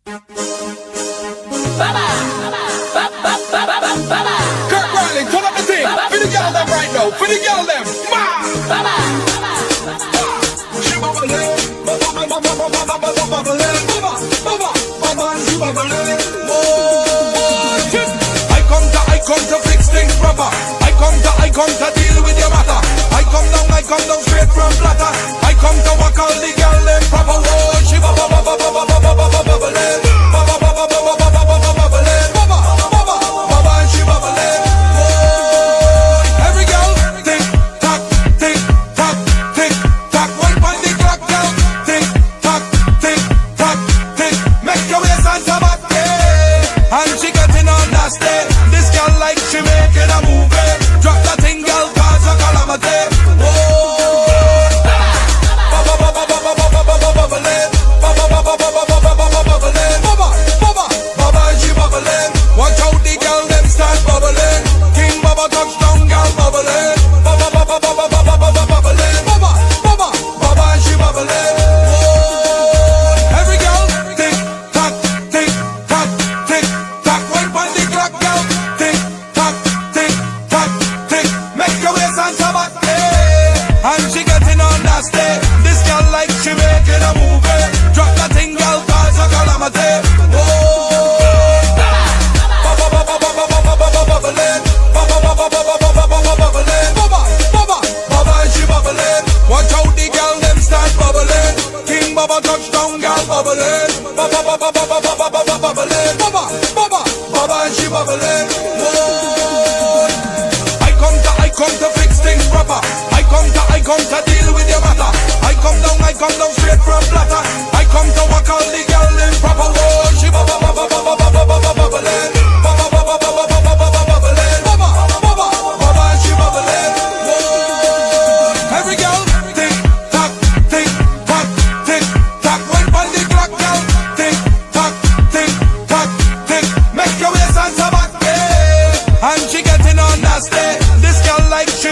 Kirk Riley, pull up the thing. For the girl them right now. For the girl them. She bubbling. I come to fix things proper. I come to deal with your matter. I come down straight from platter. I come to walk all the girl them proper. Oh, she bubbling. And she getting on nasty. This girl like she making a movie. Drop that thing, girl, cause a calamity. Bubbling, she bubbling. Watch out the girl, them start bubbling. King Bubba touchdown, girl, bubbling. Bubbling, she bubbling. Every girl, tick tock, tick tock, tick tock. Wait for the clock, girl. Tick tock, tick tock, tick. Make your waist and sabat, and she getting on nasty. This girl like she making a movie. Drop that thing, girl, cause a calamity. Bubbling, she bubbling. Watch out the girl, them start bubbling. King Bubba touchdown, girl, bubbling. Bubbling, she bubbling. I come to fix things proper. I come to deal with your matter. I come down straight from platter. I come to walk all the girl in proper. Oh, she bubbling. She bubbling. Every girl, tick tock, tick tock, tick tock. Wait on the clock, girl. Tick tock, tick tock, tick. Make your waist and sabat, and she getting on nasty. This girl like she